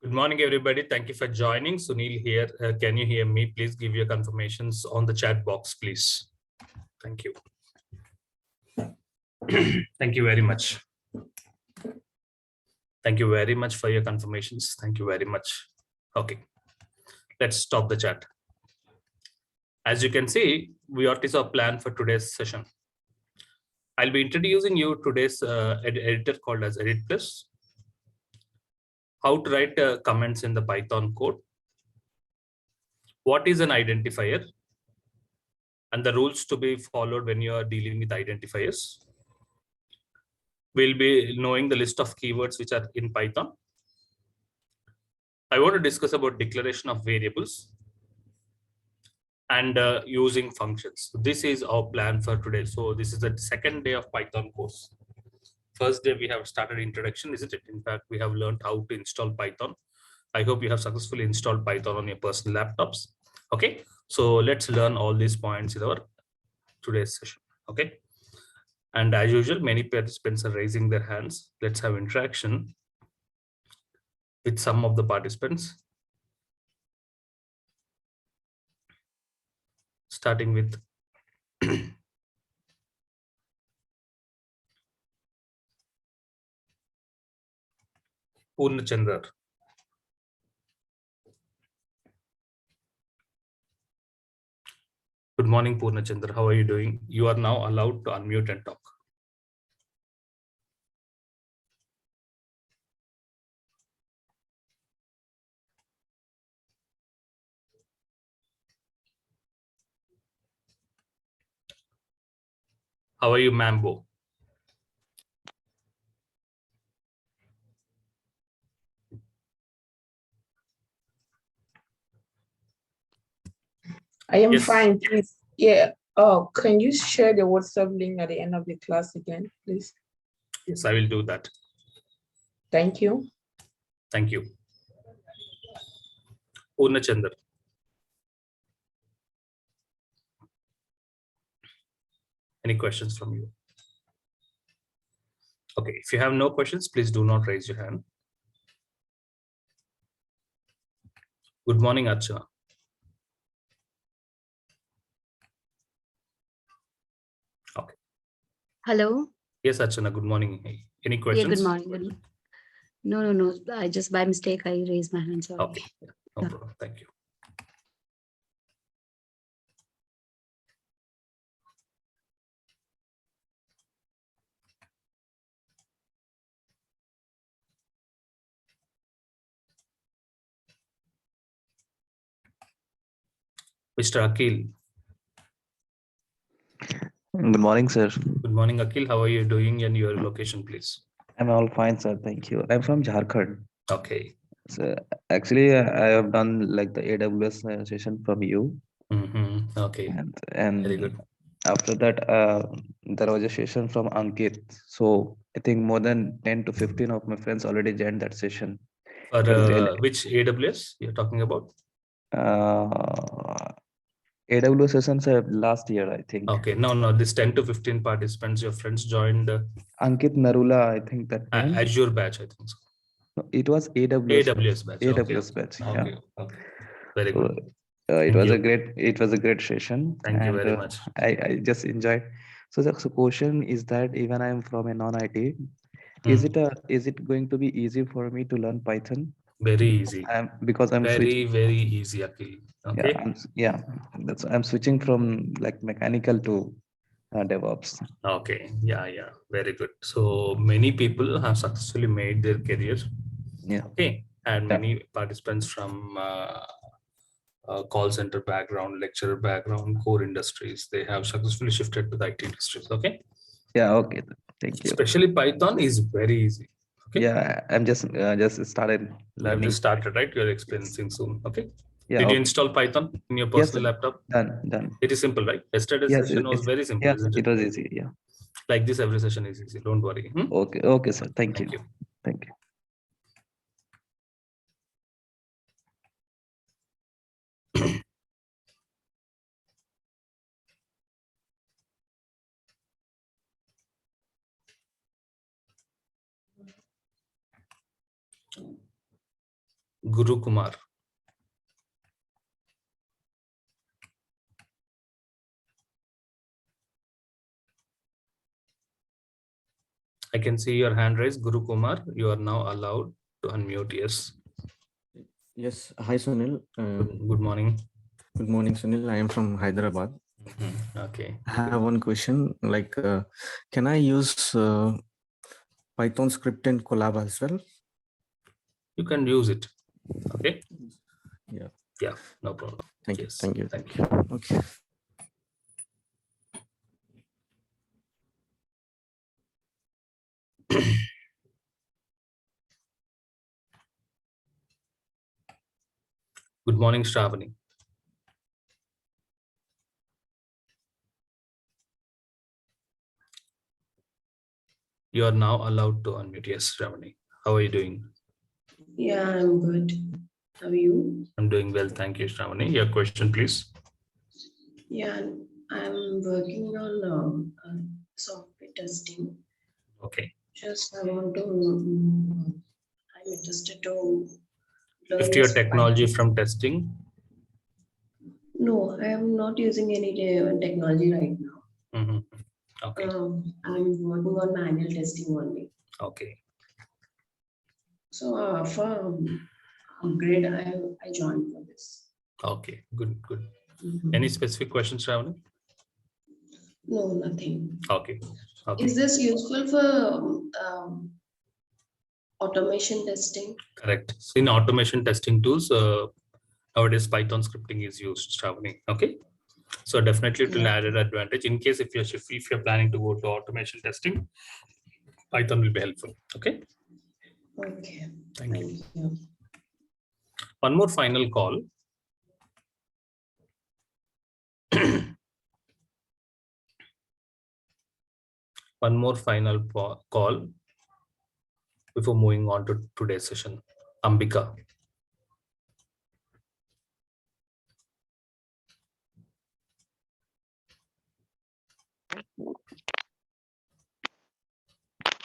Good morning, everybody. Thank you for joining. Sunil here. Can you hear me? Please give your confirmations on the chat box, please. Thank you. Thank you very much. Thank you very much for your confirmations. Thank you very much. Okay, let's stop the chat. As you can see, what is our plan for today's session? I'll be introducing you today's editor called as Edit+. How to write comments in the Python code. What is an identifier? And the rules to be followed when you are dealing with identifiers. We'll be knowing the list of keywords which are in Python. I want to discuss about declaration of variables and using functions. This is our plan for today. So this is the second day of Python course. First day we have started introduction, isn't it? In fact, we have learned how to install Python. I hope you have successfully installed Python on your personal laptops. Okay, so let's learn all these points in our today's session. Okay, and as usual, many participants are raising their hands. Let's have interaction with some of the participants. Starting with Purnachandra. Good morning, Purnachandra. How are you doing? You are now allowed to unmute and talk. How are you, Mambo? I am fine, please. Yeah. Oh, can you share the WhatsApp link at the end of the class again, please? Yes, I will do that. Thank you. Thank you. Purnachandra. Any questions from you? Okay, if you have no questions, please do not raise your hand. Good morning, Archana. Okay. Hello. Yes, Archana, good morning. Any questions? Yeah, good morning. No. I just by mistake I raised my hand. Sorry. Okay, no problem. Thank you. Mr. Akil. Good morning, sir. Good morning, Akil. How are you doing and your location, please? I'm all fine, sir. Thank you. I'm from Jharkhand. Okay. So actually, I have done like the AWS session from you. Okay. And very good. After that, there was a session from Ankit. So I think more than 10 to 15 of my friends already joined that session. For which AWS you're talking about? AWS sessions last year, I think. Okay, no, this 10 to 15 participants, your friends joined. Ankit Narula, I think that time. Azure batch, I think so. No, it was AWS batch. AWS batch. Okay. Yeah. Okay. Very good. It was a great session. Thank you very much. I just enjoyed. So the question is that even I am from a non-IT, is it going to be easy for me to learn Python? Very easy. Because I'm switching. Very easy, Akil. Okay. I'm switching from like mechanical to DevOps. Okay. Yeah. Very good. So many people have successfully made their careers. Yeah. Okay. And many participants from call center background, lecturer background, core industries, they have successfully shifted to the IT industries. Okay. Yeah. Okay. Thank you. Especially Python is very easy. Okay. Yeah. I'm just started learning. You just started, right? You're experiencing soon. Okay. Yeah. Did you install Python in your personal laptop? Done. It is simple, right? Yesterday's session was very simple, isn't it? It was easy. Yeah. Like this, every session is easy. Don't worry. Okay, sir. Thank you. Thank you. Guru Kumar. I can see your hand raised, Guru Kumar. You are now allowed to unmute. Yes. Yes. Hi, Sunil. Good morning. Good morning, Sunil. I am from Hyderabad. Okay. I have one question. Like, can I use Python script in Colab as well? You can use it. Okay. Yeah. Yeah. No problem. Thank Yes. you. Thank you. Thank you. Okay. Good morning, Sravani. You are now allowed to unmute. Yes, Sravani. How are you doing? Yeah, I'm good. How are you? I'm doing well. Thank you, Sravani. Your question, please. Yeah, I'm working on software testing. Okay. Just I want to, I'm interested to learn Shift your this technology Python. from testing. No, I am not using any technology right now. Mhm. Okay. I'm working on manual testing only. Okay. So for upgrade, I joined for this. Okay. Good. Good. Mhm. Any specific questions, Sravani? No, nothing. Okay. Okay. Is this useful for automation testing? Correct. So in automation testing tools, nowadays Python scripting is used, Sravani. Okay. So definitely it will Yeah. add an advantage in case if you're planning to go to automation testing, Python will be helpful. Okay. Okay. Thank you. Thank you. One more final call. One more final call before moving on to today's session. Ambika.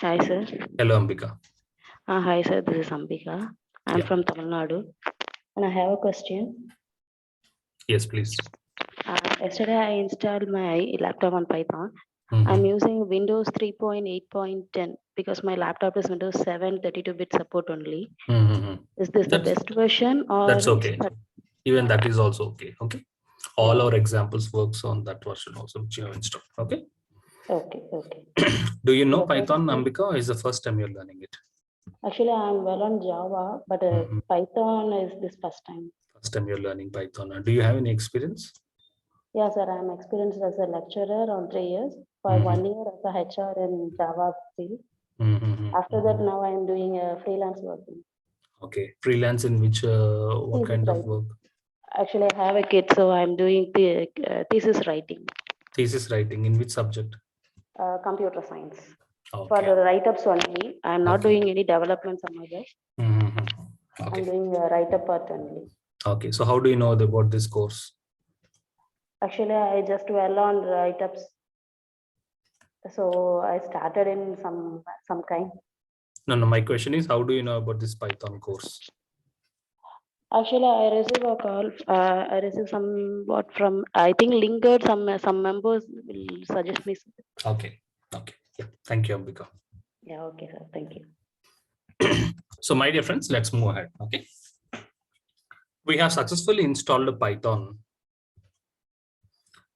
Hi, sir. Hello, Ambika. Hi, sir. This is Ambika. I'm Yeah. from Tamil Nadu, and I have a question. Yes, please. Yesterday, I installed my laptop on Python. Mhm. I'm using Windows 3.8.10 because my laptop is Windows 7 32-bit support only. Mhm. Is this the That's best version or? that's okay. Even that is also okay. Okay. All Yeah. our examples works on that version also, which you have installed. Okay. Okay. Do you know The first Python, thing- Ambika, or is the first time you're learning it? Actually, I'm well on Java, but Mhm. Python is this first time. First time you're learning Python. Do you have any experience? Yeah, sir. I'm experienced as a lecturer on 3 years, for Mhm. 1 year as a HR in Java field. Mhm. After that, now I'm doing a freelance working. Okay. Freelance in which what Thesis kind of writing. work? Actually, I have a kid, so I'm doing the thesis writing, Thesis writing in which subject? computer science. For Okay. the write-ups only, I'm not Okay. doing any developments on my desk. Mhm. I'm Okay. doing a write-up part only. Okay. So how do you know about this course? Actually, I just well on write-ups, so I started in some kind. No, my question is, how do you know about this Python course? Actually, I received a call. I received somewhat from, I think, Linked. Some members will suggest me. Okay. Okay. Yeah. Thank you, Ambika. Yeah. Okay, sir. Thank you. So my dear friends, let's move ahead. Okay. We have successfully installed Python.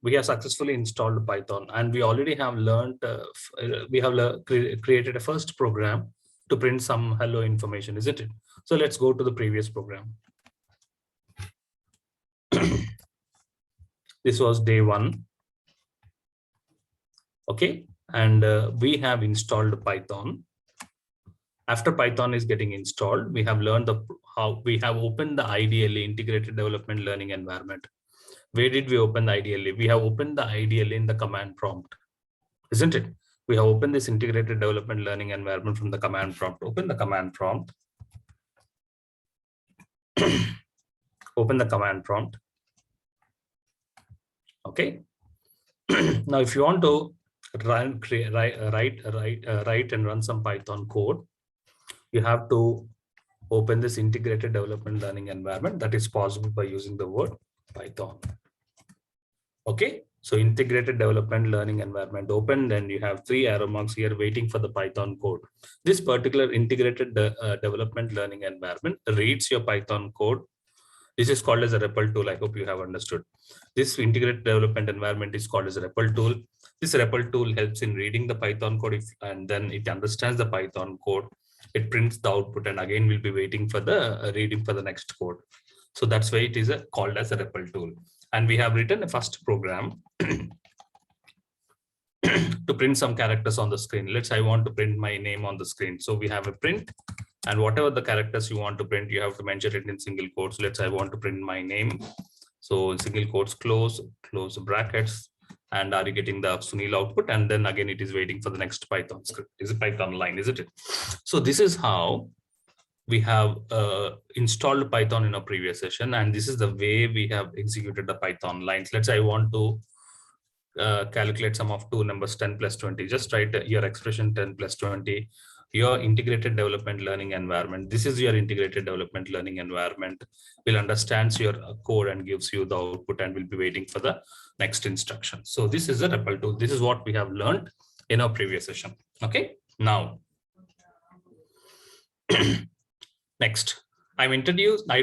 We have successfully installed Python, and we already have learned, we have created a first program to print some hello information, isn't it? So let's go to the previous program. This was day 1. Okay. And we have installed Python. After Python is getting installed, we have learned how we have opened the IDLE, Integrated Development Learning Environment. Where did we open the IDLE? We have opened the IDLE in the command prompt, isn't it? We have opened this Integrated Development Learning Environment from the command prompt. Open the command prompt. Open the command prompt. Okay. Now, if you want to write and run some Python code, you have to Open this integrated development learning environment. That is possible by using the word Python. Okay, so integrated development learning environment open, then you have 3 arrow marks here waiting for the Python code. This particular integrated development learning environment reads your Python code. This is called as a REPL tool. I hope you have understood. This integrated development environment is called as a REPL tool. This REPL tool helps in reading the Python code and then it understands the Python code. It prints the output and again we'll be waiting for the reading for the next code. So that's why it is called as a REPL tool. And we have written a first program to print some characters on the screen. Let's say I want to print my name on the screen. So we have a print and whatever the characters you want to print, you have to mention it in single quotes. Let's say I want to print my name. So in single quotes, close brackets. And are you getting the Sunil output? And then again, it is waiting for the next Python script. Is a Python line, isn't it? So this is how we have installed Python in a previous session. And this is the way we have executed the Python lines. Let's say I want to calculate sum of two numbers 10 plus 20. Just write your expression 10 plus 20. Your integrated development learning environment. This is your integrated development learning environment. Will understands your code and gives you the output and will be waiting for the next instruction. So this is a REPL tool. This is what we have learned in our previous session. Okay, now next I'm introduced. I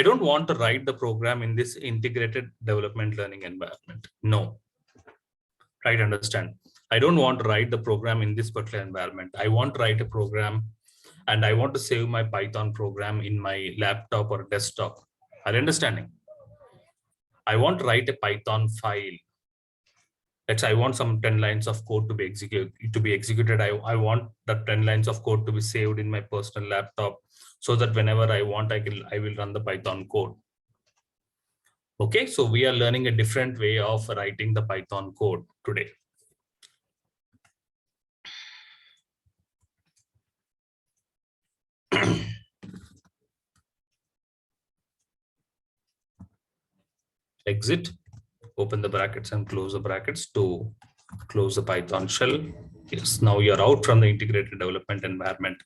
don't want to write the program in this integrated development learning environment. No, right, understand. I don't want to write the program in this particular environment. I want to write a program and I want to save my Python program in my laptop or desktop. Are you understanding? I want to write a Python file. Let's say I want some 10 lines of code to be executed. I want that 10 lines of code to be saved in my personal laptop so that whenever I want, I will run the Python code. Okay, so we are learning a different way of writing the Python code today. Exit, open the brackets and close the brackets to close the Python shell. Yes, now you're out from the integrated development environment,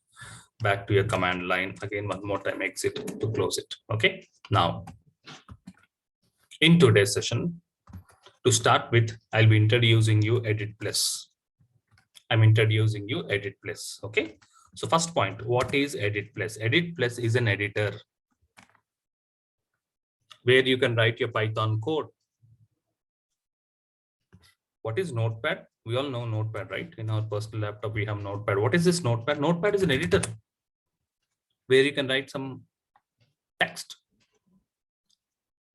back to your command line. Again, one more time, exit to close it. Okay, now in today's session, to start with, I'll be introducing you Edit Plus. I'm introducing you Edit Plus. Okay, so first point, what is Edit Plus? Edit Plus is an editor where you can write your Python code. What is Notepad? We all know Notepad, right? In our personal laptop, we have Notepad. What is this Notepad? Notepad is an editor where you can write some text.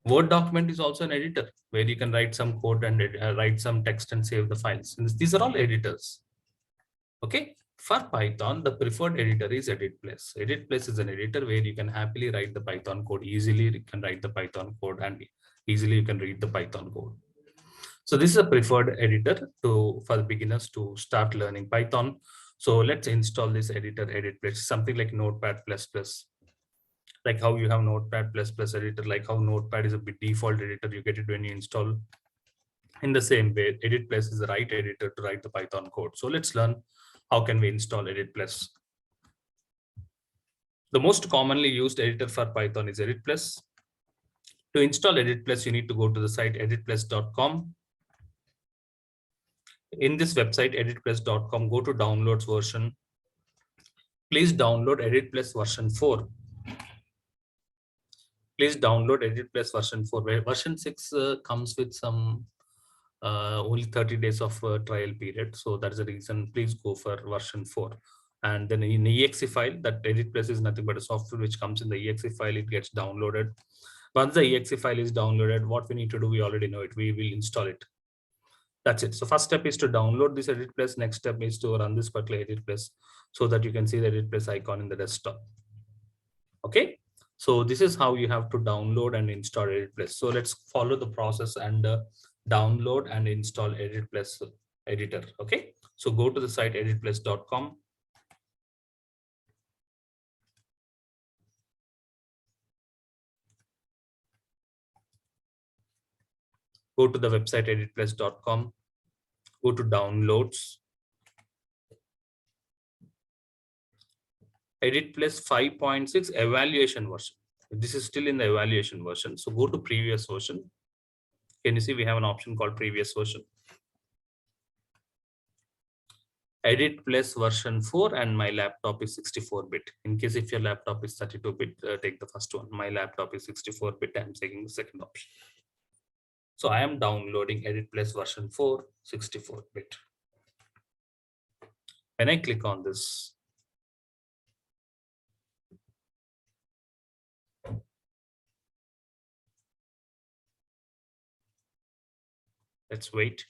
Word document is also an editor where you can write some code and write some text and save the files. And these are all editors. Okay. For Python, the preferred editor is Edit Plus. Edit Plus is an editor where you can happily write the Python code easily. You can write the Python code and easily you can read the Python code. So this is a preferred editor for the beginners to start learning Python. So let's install this editor, Edit Plus, something like Notepad++. Like how you have Notepad++ editor, like how Notepad is a default editor, you get it when you install. In the same way, Edit Plus is the right editor to write the Python code. So let's learn how can we install Edit Plus. The most commonly used editor for Python is Edit Plus. To install Edit Plus, you need to go to the site editplus.com. In this website, editplus.com, go to downloads version. Please download Edit Plus version 4. Please download Edit Plus version 4. Where version 6 comes with some only 30 days of trial period. So that's the reason. Please go for version 4. And then in exe file, that Edit Plus is nothing but a software which comes in the exe file. It gets downloaded. Once the exe file is downloaded, what we need to do, we already know it. We will install it. That's it. So first step is to download this Edit Plus. Next step is to run this particular Edit Plus so that you can see the Edit Plus icon in the desktop. Okay. So this is how you have to download and install Edit Plus. So let's follow the process and download and install Edit Plus editor. Okay. So go to the site editplus.com. Go to the website editplus.com. Go to downloads. Edit plus 5.6 evaluation version. This is still in the evaluation version. So go to previous version. Can you see we have an option called previous version? Edit plus version 4 and my laptop is 64-bit. In case if your laptop is 32-bit, take the first one. My laptop is 64-bit. I'm taking the second option. So I am downloading Edit plus version 4, 64-bit. When I click on this, let's wait.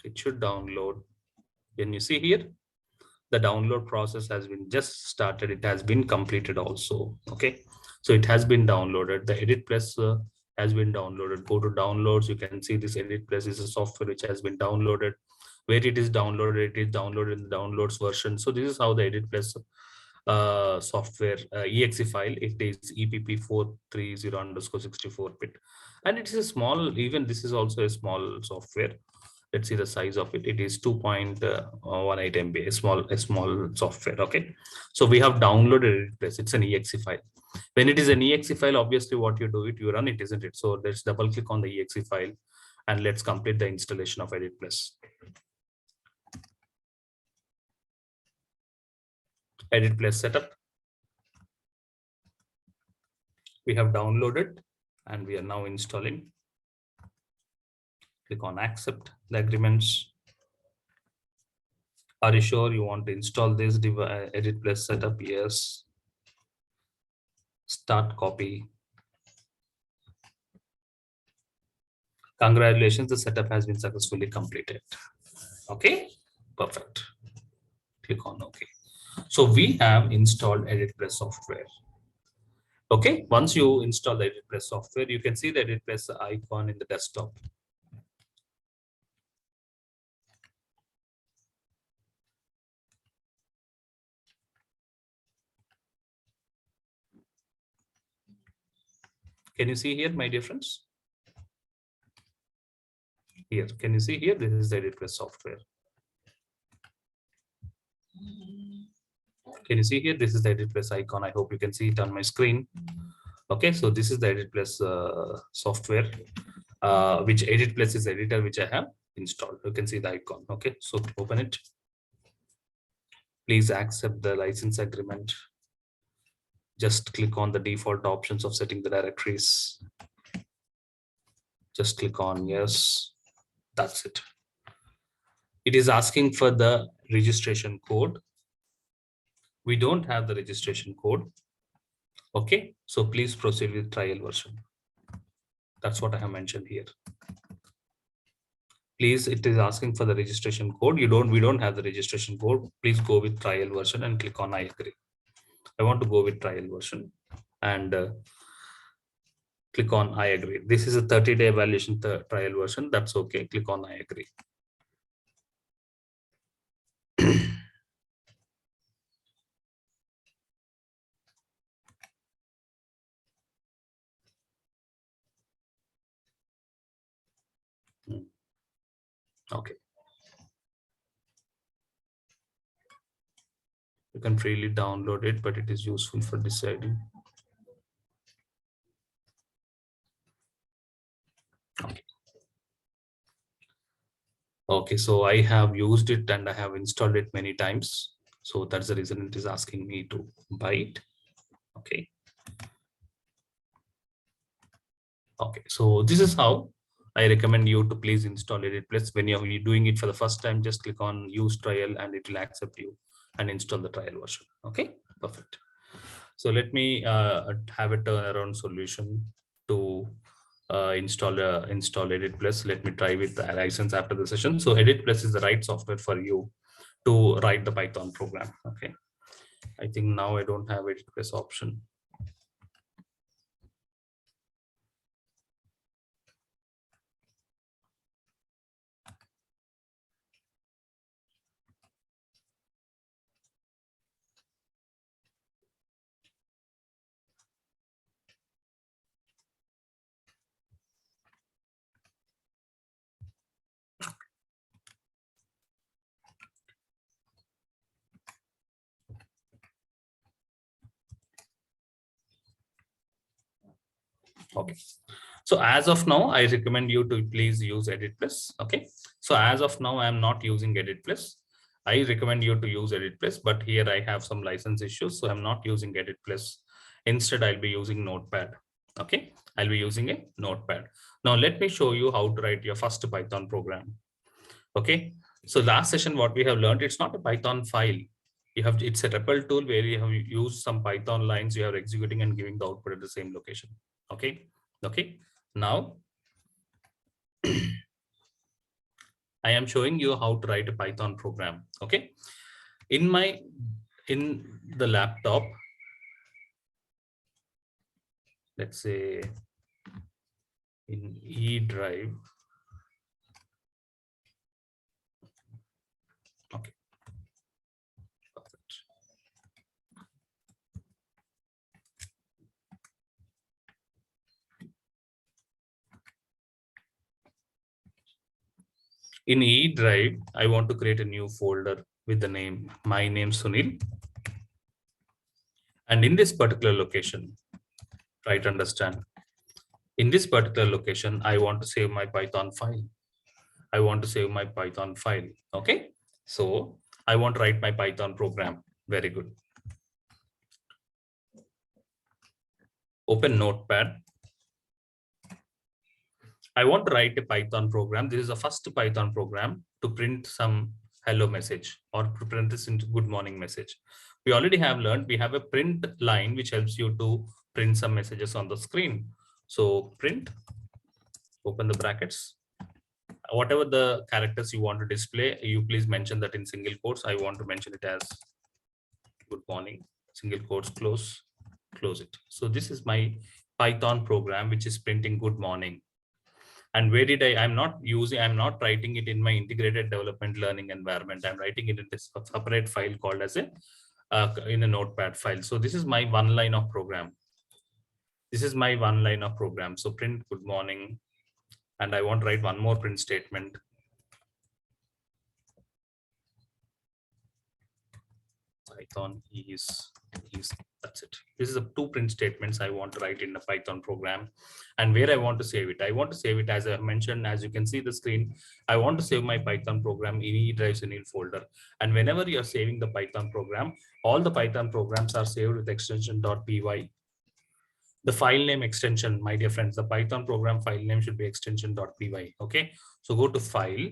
It should download. Can you see here? The download process has been just started. It has been completed also. Okay, so it has been downloaded. The Edit Plus has been downloaded. Go to downloads. You can see this Edit Plus is a software which has been downloaded. Where it is downloaded, it is downloaded in the downloads version. So this is how the Edit Plus software exe file. It is EPP430_64-bit, and it is a small. Even this is also a small software. Let's see the size of it. It is 2.18 MB, a small software. Okay, so we have downloaded it. It's an exe file. When it is an exe file, obviously what you do, you run it, isn't it? So let's double click on the exe file and let's complete the installation of Edit Plus. Edit Plus setup. We have downloaded and we are now installing. Click on accept the agreements. Are you sure you want to install this Edit Plus setup? Yes. Start copy. Congratulations, the setup has been successfully completed. Okay, perfect. Click on OK. So we have installed Edit Plus software. Okay, once you install the Edit Plus software, you can see the Edit Plus icon in the desktop. Can you see here, my dear friends? Here, can you see here? This is the Edit Plus software. Can you see here? This is the Edit Plus icon. I hope you can see it on my screen. Okay, so this is the Edit Plus software, which Edit Plus is editor which I have installed. You can see the icon. Okay, so open it. Please accept the license agreement. Just click on the default options of setting the directories. Just click on yes. That's it. It is asking for the registration code. We don't have the registration code. Okay, so please proceed with trial version. That's what I have mentioned here. Please, it is asking for the registration code. We don't have the registration code. Please go with trial version and click on I agree. I want to go with trial version and click on I agree. This is a 30-day evaluation trial version. That's okay. Click on I agree. Okay. You can freely download it, but it is useful for deciding. Okay. Okay, so I have used it and I have installed it many times. So that's the reason it is asking me to buy it. Okay. Okay, so this is how I recommend you to please install Edit Plus. When you're doing it for the first time, just click on use trial and it will accept you and install the trial version. Okay, perfect. So let me have a turnaround solution to install Edit Plus. Let me try with the license after the session. So Edit Plus is the right software for you to write the Python program. Okay, I think now I don't have Edit Plus option. Okay. So as of now, I recommend you to please use Edit Plus. Okay. So as of now, I am not using Edit Plus. I recommend you to use Edit Plus, but here I have some license issues, so I'm not using Edit Plus. Instead, I'll be using Notepad. Okay, I'll be using a Notepad. Now let me show you how to write your first Python program. Okay, so last session, what we have learned, it's not a Python file. It's a REPL tool where you have used some Python lines, you are executing and giving the output at the same location. Okay, okay. Now I am showing you how to write a Python program. Okay, in the laptop, let's say in E drive. Okay, perfect. In E drive, I want to create a new folder with the name, my name Sunil. And in this particular location, try to understand. In this particular location, I want to save my Python file. I want to save my Python file. Okay. So I want to write my Python program. Very good. Open Notepad. I want to write a Python program. This is the first Python program to print some hello message or to print this into good morning message. We already have learned we have a print line which helps you to print some messages on the screen. So print, open the brackets. Whatever the characters you want to display, you please mention that in single quotes. I want to mention it as good morning, single quotes, close it. So this is my Python program which is printing good morning. And where did I'm not writing it in my integrated development learning environment. I'm writing it in this separate file called as in a Notepad file. So this is my one line of program. This is my one line of program. So print good morning. And I want to write one more print statement. Python is that's it. This is the two print statements I want to write in the Python program. And where I want to save it, I want to save it, as I mentioned, as you can see the screen, I want to save my Python program in E drive Sunil folder. And whenever you are saving the Python program, all the Python programs are saved with extension .py. The file name extension, my dear friends, the Python program file name should be extension .py. Okay, so go to file,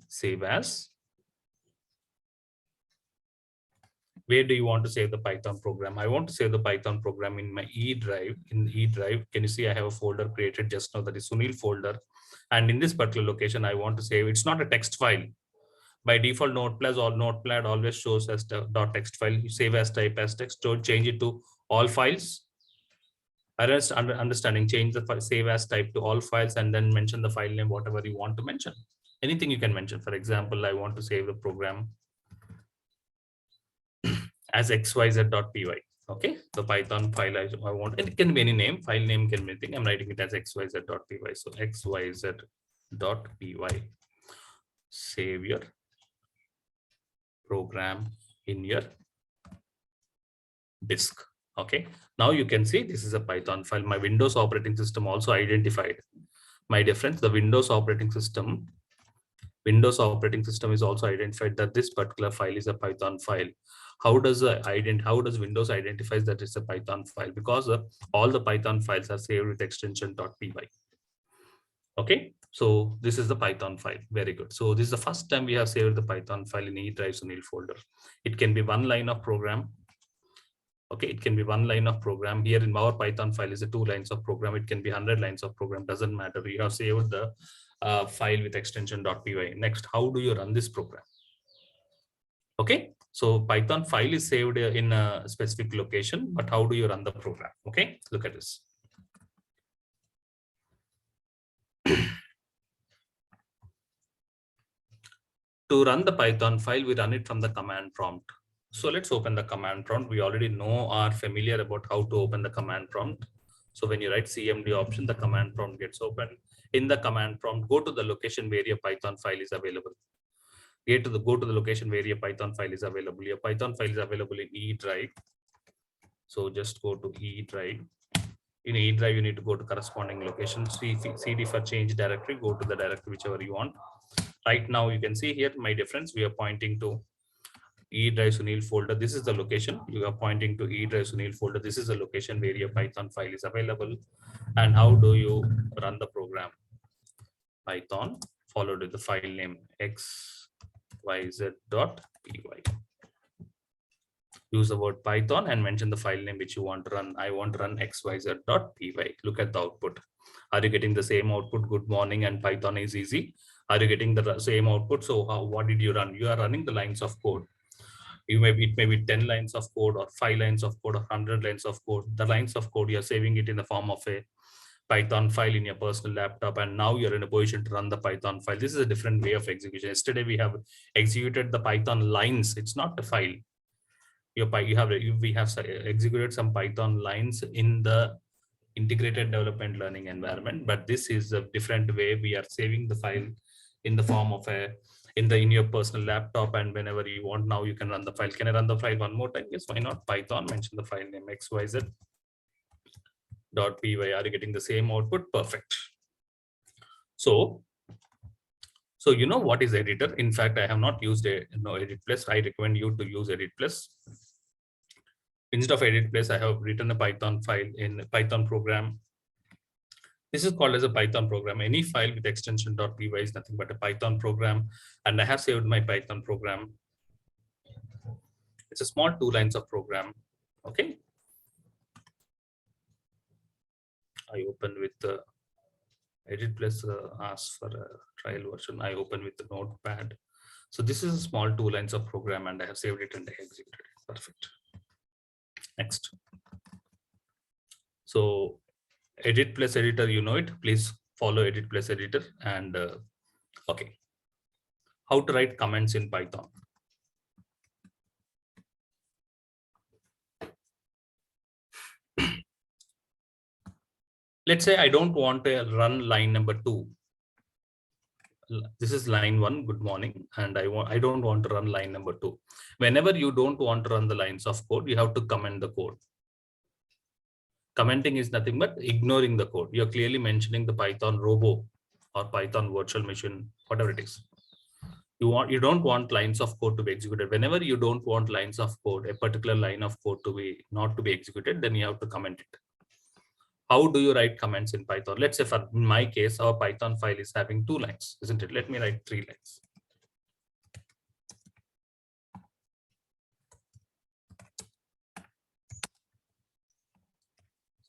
save as. Where do you want to save the Python program? I want to save the Python program in my E drive. In E drive, can you see I have a folder created just now, that is Sunil folder. And in this particular location, I want to save, it's not a text file. By default, Notepad always shows as .text file. You save as type as text, don't change it to all files. Understanding, change the file, save as type to all files, and then mention the file name, whatever you want to mention. Anything you can mention. For example, I want to save the program as xyz.py. Okay, the Python file I want, and it can be any name, file name can be anything. I'm writing it as xyz.py. So xyz.py. Save your program in your disk. Okay, now you can see this is a Python file. My Windows operating system also identified. My dear friends, the Windows operating system is also identified that this particular file is a Python file. How does Windows identify that it's a Python file? Because all the Python files are saved with extension .py. Okay, so this is the Python file. Very good. So this is the first time we have saved the Python file in E drive Sunil folder. It can be one line of program. Okay, it can be one line of program. Here in our Python file is a 2 lines of program. It can be 100 lines of program. Doesn't matter. We have saved the file with extension .py. Next, how do you run this program? Okay, so Python file is saved in a specific location, but how do you run the program? Okay, look at this. To run the Python file, we run it from the command prompt. So let's open the command prompt. We already are familiar about how to open the command prompt. So when you write CMD option, the command prompt gets open. In the command prompt, go to the location where your Python file is available. Go to the location where your Python file is available. Your Python file is available in E drive. So just go to E drive. In E drive, you need to go to corresponding location. CD for change directory, go to the directory whichever you want. Right now, you can see here my difference. We are pointing to E drive Sunil folder. This is the location. You are pointing to E drive Sunil folder. This is the location where your Python file is available. And how do you run the program? Python followed with the file name xyz.py. Use the word Python and mention the file name which you want to run. I want to run xyz.py. Look at the output. Are you getting the same output? Good morning and Python is easy. Are you getting the same output? So what did you run? You are running the lines of code. It may be 10 lines of code or 5 lines of code or 100 lines of code. The lines of code, you're saving it in the form of a Python file in your personal laptop, and now you're in a position to run the Python file. This is a different way of execution. Yesterday we have executed the Python lines. It's not a file. We have executed some Python lines in the integrated development learning environment, but this is a different way. We are saving the file in the form of in your personal laptop, and whenever you want, now you can run the file. Can I run the file one more time? Yes, why not? Python, mention the file name xyz.py. Are you getting the same output? Perfect. So you know what is editor? In fact, I have not used edit plus. I recommend you to use edit plus. Instead of edit plus, I have written a Python file in a Python program. This is called as a Python program. Any file with extension .py is nothing but a Python program, and I have saved my Python program. It's a small 2 lines of program. Okay. I open with the edit plus asks for a trial version. I open with the Notepad. So this is a small 2 lines of program, and I have saved it and I executed it. Perfect. Next. So edit plus editor, you know it. Please follow edit plus editor. And okay. How to write comments in Python. Let's say I don't want to run line number 2. This is line 1, good morning, and I don't want to run line number 2. Whenever you don't want to run the lines of code, you have to comment the code. Commenting is nothing but ignoring the code. You're clearly mentioning the Python robo or Python virtual machine, whatever it is. You don't want lines of code to be executed. Whenever you don't want lines of code, a particular line of code to be not to be executed, then you have to comment it. How do you write comments in Python? Let's say for my case, our Python file is having 2 lines, isn't it? Let me write 3 lines.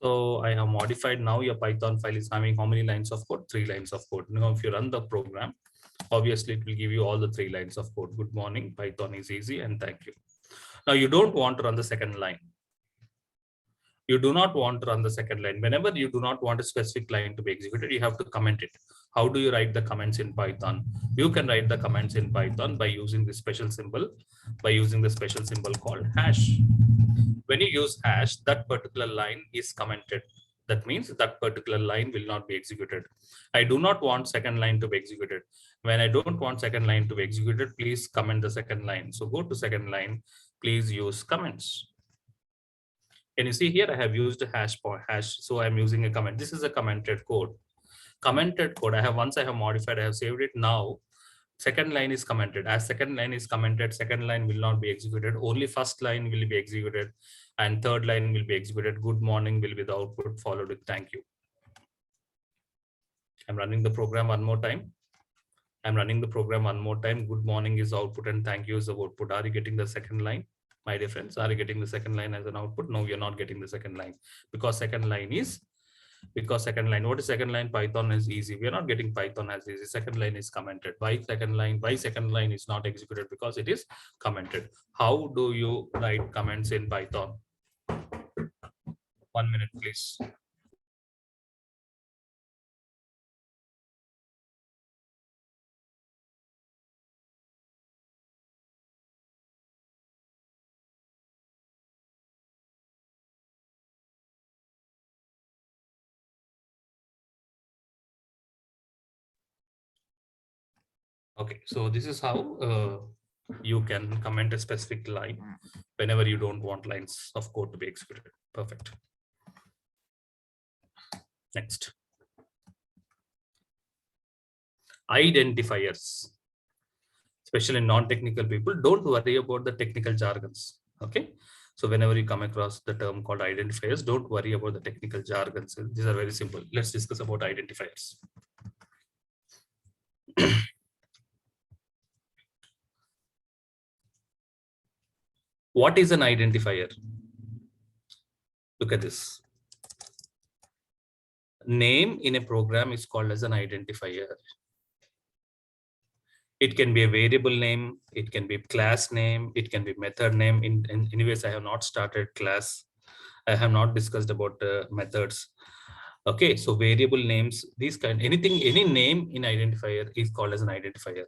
So I have modified. Now your Python file is having how many lines of code? 3 lines of code. Now if you run the program, obviously it will give you all the 3 lines of code. Good morning, Python is easy, and thank you. Now you don't want to run the second line. You do not want to run the second line. Whenever you do not want a specific line to be executed, you have to comment it. How do you write the comments in Python? You can write the comments in Python by using the special symbol, called hash. When you use hash, that particular line is commented. That means that particular line will not be executed. I do not want second line to be executed. When I don't want second line to be executed, please comment the second line. So go to second line, please use comments. Can you see here? I have used a hash. So I'm using a comment. This is a commented code. Commented code. Once I have modified, I have saved it. Now, second line is commented. As second line is commented, second line will not be executed. Only first line will be executed, and third line will be executed. Good morning will be the output, followed with thank you. I'm running the program one more time. Good morning is output and thank you is the output. Are you getting the second line? My dear friends, are you getting the second line as an output? No, you're not getting the second line because second line, what is second line? Python is easy. We are not getting Python as easy. Second line is commented. Why second line is not executed? Because it is commented. How do you write comments in Python? 1 minute, please. Okay, so this is how you can comment a specific line whenever you don't want lines of code to be executed. Perfect. Next. Identifiers. Especially non-technical people, don't worry about the technical jargons. Okay. So whenever you come across the term called identifiers, don't worry about the technical jargons. These are very simple. Let's discuss about identifiers. What is an identifier? Look at this. Name in a program is called as an identifier. It can be a variable name, it can be class name, it can be method name. Anyways, I have not started class. I have not discussed about methods. Okay, so variable names, these kind, anything, any name in identifier is called as an identifier.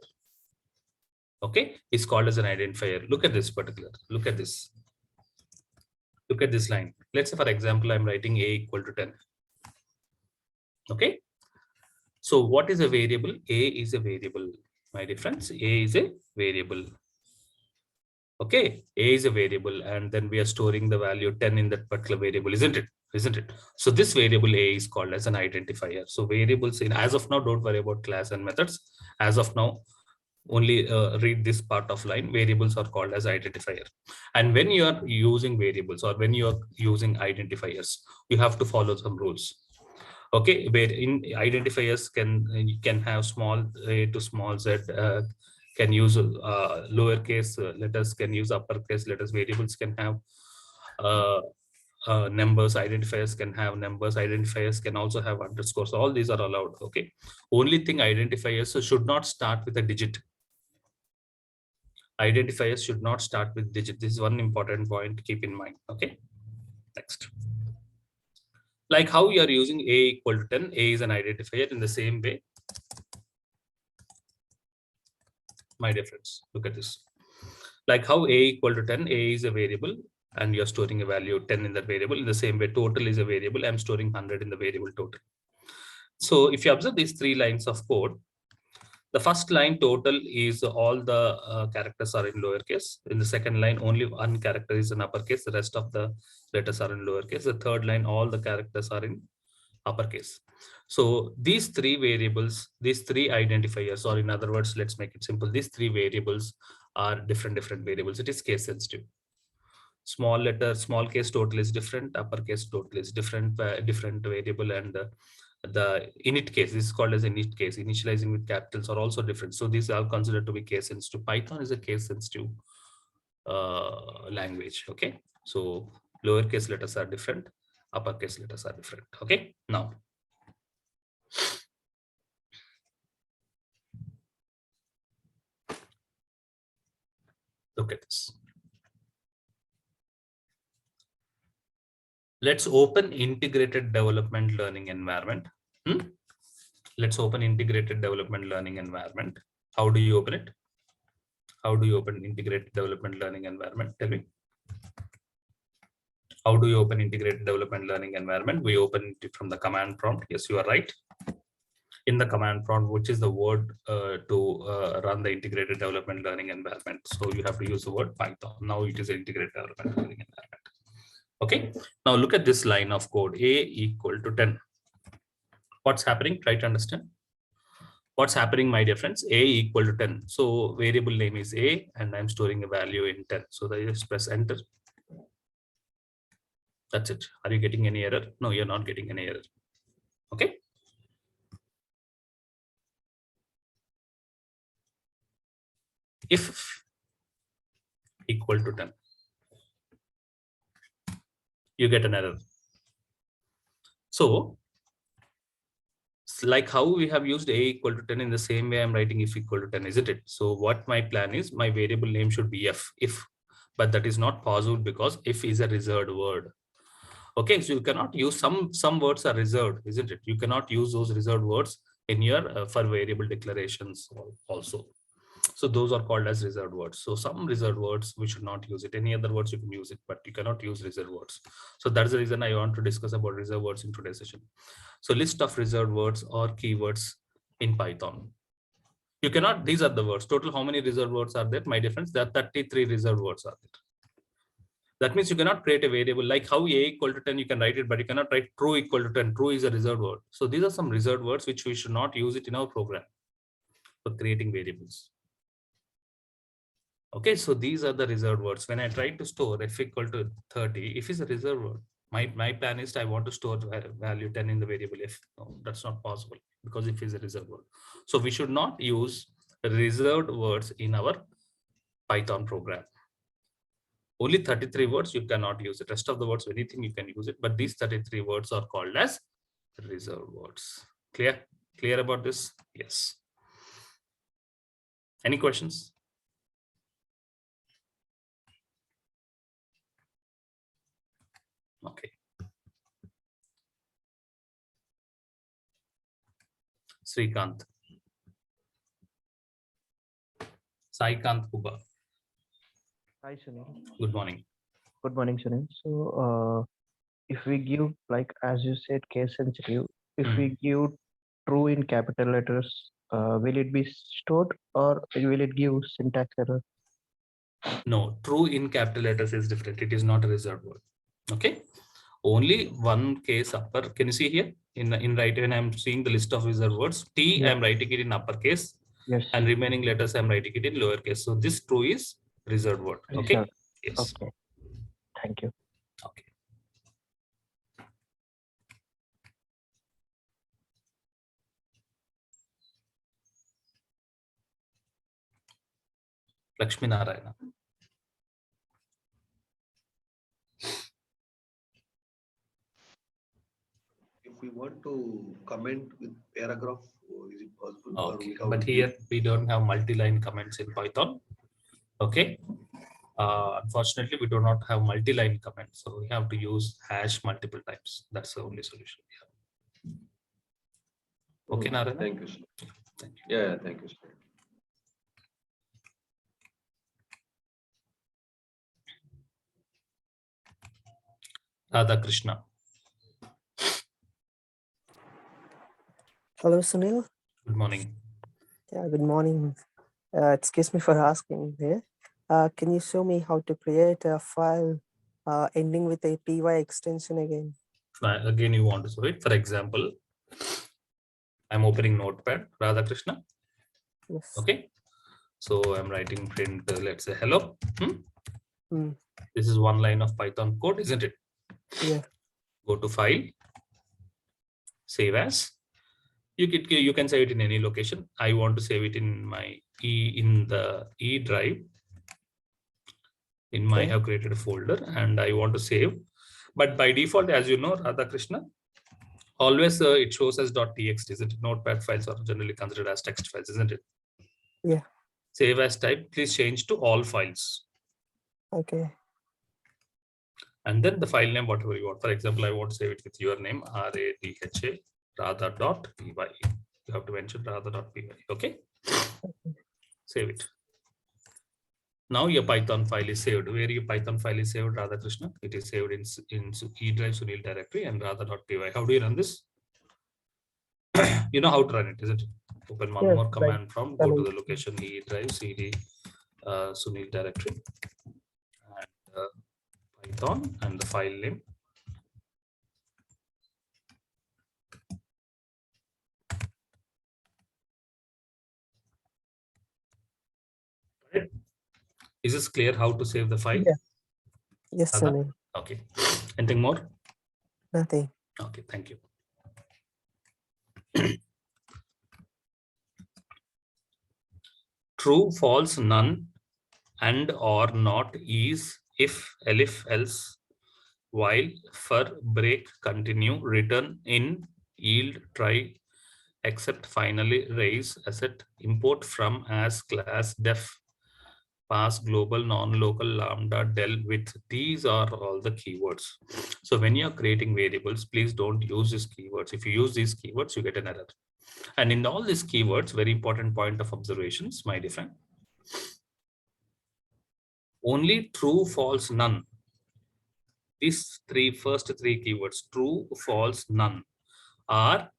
Okay, it's called as an identifier. Look at this particular, look at this. Look at this line. Let's say, for example, I'm writing a equal to 10. Okay, so what is a variable? A is a variable. My dear friends, A is a variable. Okay, A is a variable, and then we are storing the value 10 in that particular variable, isn't it? Isn't it? So this variable A is called as an identifier. So variables in, as of now, don't worry about class and methods. As of now, only read this part of line. Variables are called as identifier. And when you are using variables or when you are using identifiers, you have to follow some rules. Okay, where in identifiers can have small a to small z, can use lowercase letters, can use uppercase letters. Variables can have numbers. Identifiers can have numbers. Identifiers can also have underscores. All these are allowed. Okay, only thing, identifiers should not start with a digit. Identifiers should not start with digit. This is one important point to keep in mind. Okay, next. Like how you are using A equal to 10, A is an identifier. In the same way, my dear friends, look at this. Like how A equal to 10, A is a variable and you're storing a value 10 in that variable. In the same way, total is a variable. I'm storing 100 in the variable total. So if you observe these 3 lines of code, the first line total is all the characters are in lowercase. In the second line, only one character is in uppercase. The rest of the letters are in lowercase. The third line, all the characters are in uppercase. So these 3 variables, these 3 identifiers, or in other words, let's make it simple. These 3 variables are different variables. It is case sensitive. Small letter, small case total is different. Uppercase total is different, different variable, and the init case, this is called as init case. Initializing with capitals are also different. So these are considered to be case sensitive. Python is a case sensitive language. Okay, so lowercase letters are different, uppercase letters are different. Okay, now look at this. Let's open integrated development learning environment. Let's open integrated development learning environment. How do you open it? How do you open integrated development learning environment? Tell me. How do you open integrated development learning environment? We open it from the command prompt. Yes, you are right. In the command prompt, which is the word to run the integrated development learning environment. So you have to use the word Python. Now it is an integrated development learning environment. Okay, now look at this line of code, A equal to 10. What's happening? Try to understand. What's happening, my dear friends? A equal to 10. So variable name is A and I'm storing a value in 10. So I just press enter. That's it. Are you getting any error? No, you're not getting any error. Okay. If equal to 10, you get an error. So like how we have used A equal to 10, in the same way I'm writing if equal to 10, isn't it? So what my plan is, my variable name should be if, but that is not possible because if is a reserved word. Okay, so you cannot use some words are reserved, isn't it? You cannot use those reserved words in your for variable declarations also. So those are called as reserved words. So some reserved words we should not use it. Any other words you can use it, but you cannot use reserved words. So that's the reason I want to discuss about reserved words in today's session. So list of reserved words or keywords in Python. You cannot, these are the words. Total how many reserved words are there? My difference, there are 33 reserved words are there. That means you cannot create a variable like how a equal to 10, you can write it, but you cannot write true equal to 10. True is a reserved word. So these are some reserved words which we should not use it in our program for creating variables. Okay, so these are the reserved words. When I try to store f equal to 30, if it's a reserved word, my plan is I want to store value 10 in the variable f. No, that's not possible because if it's a reserved word. So we should not use reserved words in our Python program. Only 33 words you cannot use it. Rest of the words, anything you can use it, but these 33 words are called as reserved words. Clear? Clear about this? Yes. Any questions? Okay. Srikanth. Saikant Kuba. Hi, Sunil. Good morning. Good morning, Sunil. So, if we give, like, as you said, case sensitive, if we give true in capital letters, will it be stored or will it give syntax error? No, true in capital letters is different. It is not a reserved word. Okay. Only one case upper. Can you see here in right when I'm seeing the list of reserved words? T, Yes. I'm writing it in uppercase. Yes. And remaining letters I'm writing it in lowercase. So this true is reserved word. Okay. Reserved. Yes. Okay. Thank you. Okay. Lakshmi Narayana. If we want to comment with paragraph, is it possible? Or Okay, we have but to here we don't have multi-line comments in Python. Okay. Unfortunately, we do not have multi-line comments, so we have to use hash multiple times. That's the only solution we have. Okay, Narayana? Thank you, sir. Thank you. Yeah, thank you, sir. Radha Krishna. Hello, Sunil. Good morning. Yeah, good morning. Excuse me for asking here. Can you show me how to create a file ending with a py extension again? Again, you want to show it. For example, I'm opening Notepad, Radha Krishna. Yes. Okay. So I'm writing print, let's say hello. Mm. This is one line of Python code, isn't it? Yeah. Go to file, save as. You can save it in any location. I want to save it in my the E drive. In my, I have created a folder and I want to save. But by default, as you know, Radha Krishna, always it shows as .txt, isn't it? Notepad files are generally considered as text files, isn't it? Yeah. Save as type, please change to all files. Okay. And then the file name, whatever you want. For example, I want to save it with your name, RADHA, Radha.py. You have to mention Radha.py. Okay. Save it. Now your Python file is saved. Where your Python file is saved, Radha Krishna? It is saved in E drive Sunil directory and Radha.py. How do you run this? You know how to run it, isn't it? Open one more command from, go to the location E drive CD Sunil directory and Python and the file name. Is this clear how to save the file? Yeah. Yes, Sunil. Okay. Anything more? Nothing. Okay, thank you. True, false, none, and or not is if, elif, else, while, for, break, continue, return, in, yield, try, except, finally, raise, asset, import from, as, class, def, pass, global, non-local, lambda, del, with. These are all the keywords. So when you're creating variables, please don't use these keywords. If you use these keywords, you get an error. And in all these keywords, very important point of observations, my dear friend. Only true, false, none. These first three keywords, true, false, none, are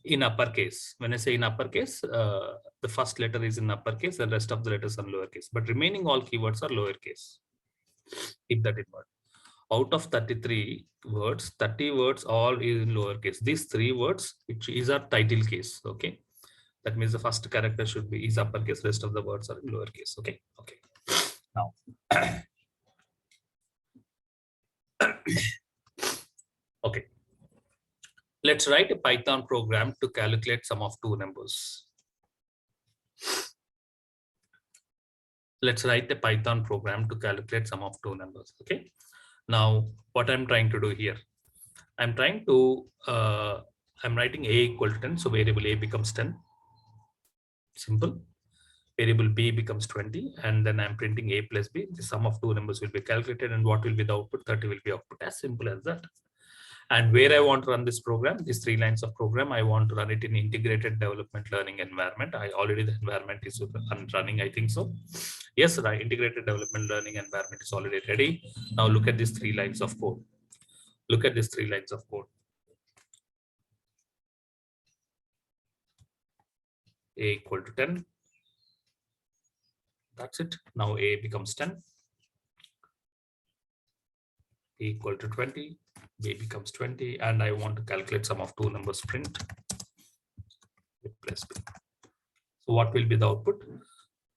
in uppercase. When I say in uppercase, the first letter is in uppercase, the rest of the letters are lowercase, but remaining all keywords are lowercase. Keep that in mind. Out of 33 words, 30 words all is in lowercase. These 3 words, which is our title case. Okay, that means the first character should be is uppercase, rest of the words are in lowercase. Okay, okay. Now, okay. Let's write a Python program to calculate sum of 2 numbers. Let's write a Python program to calculate sum of 2 numbers. Okay. Now, what I'm trying to do here, I'm trying to, I'm writing a equal to 10. So variable a becomes 10. Simple. Variable b becomes 20. And then I'm printing a plus b. The sum of 2 numbers will be calculated. And what will be the output? 30 will be output. As simple as that. And where I want to run this program, these 3 lines of program, I want to run it in integrated development learning environment. I already, the environment is running, I think so. Yes, right. Integrated development learning environment is already ready. Now look at these 3 lines of code. Look at these 3 lines of code. A equal to 10. That's it. Now a becomes 10. A equal to 20. B becomes 20. And I want to calculate sum of 2 numbers, print A plus B. So what will be the output?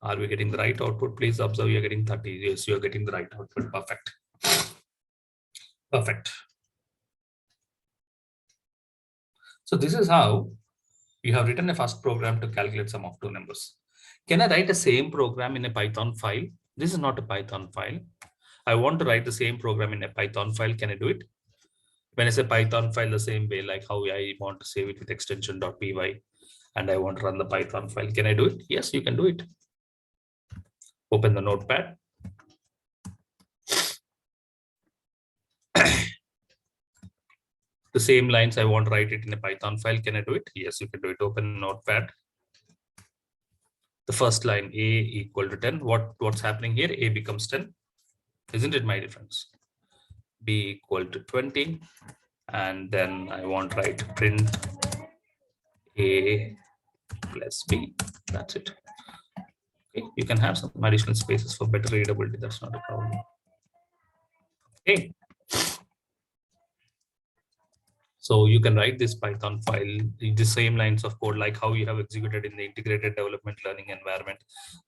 Are we getting the right output? Please observe you're getting 30. Yes, you're getting the right output. Perfect. Perfect. So this is how you have written a first program to calculate sum of 2 numbers. Can I write the same program in a Python file? This is not a Python file. I want to write the same program in a Python file. Can I do it? When I say Python file, the same way, like how I want to save it with extension.py, and I want to run the Python file. Can I do it? Yes, you can do it. Open the Notepad. The same lines, I want to write it in a Python file. Can I do it? Yes, you can do it. Open Notepad. The first line, a equal to 10. What's happening here? A becomes 10. Isn't it, my difference? B equal to 20. And then I want to write print A plus B. That's it. Okay, you can have some additional spaces for better readability. That's not a problem. Okay. So you can write this Python file, the same lines of code, like how you have executed in the integrated development learning environment.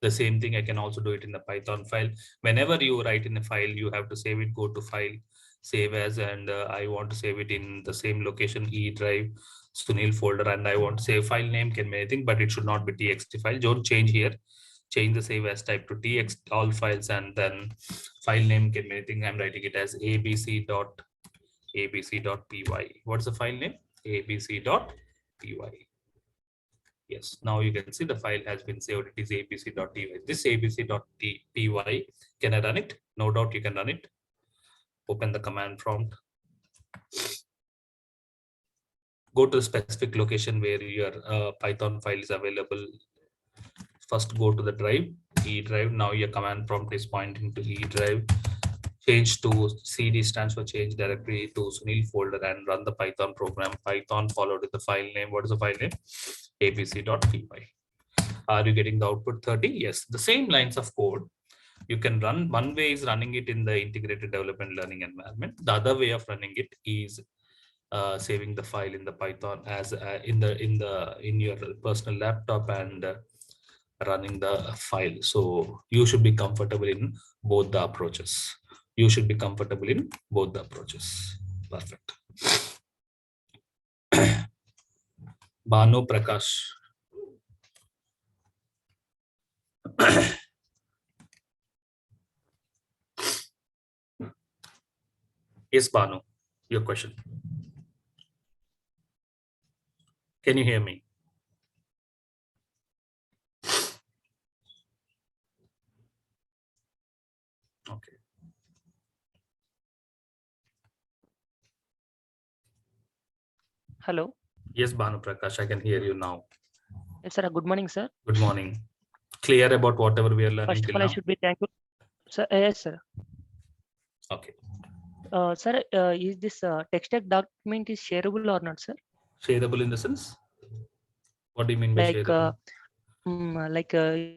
The same thing, I can also do it in the Python file. Whenever you write in a file, you have to save it, go to file, save as, and I want to save it in the same location, E drive, Sunil folder, and I want to save file name can be anything, but it should not be txt file. Don't change here. Change the save as type to txt all files, and then file name can be anything. I'm writing it as abc.py. What's the file name? abc.py. Yes, now you can see the file has been saved. It is abc.py. This abc.py, can I run it? No doubt you can run it. Open the command prompt. Go to the specific location where your Python file is available. First go to the drive, E drive. Now your command prompt is pointing to E drive. Change to CD stands for change directory to Sunil folder and run the Python program. Python followed with the file name. What is the file name? abc.py. Are you getting the output 30? Yes. The same lines of code you can run. One way is running it in the integrated development learning environment. The other way of running it is saving the file in the Python as in your personal laptop and running the file. So you should be comfortable in both the approaches. You should be comfortable in both the approaches. Perfect. Banu Prakash. Yes, Banu, your question. Can you hear me? Okay. Hello. Yes, Banu Prakash, I can hear you now. Yes, sir. Good morning, sir. Good morning. Clear about whatever we are learning First till of all, now? I should be thankful. Sir, yes, sir. Okay. Sir, is this text document is shareable or not, sir? Shareable in the sense? What do you mean by Like, shareable?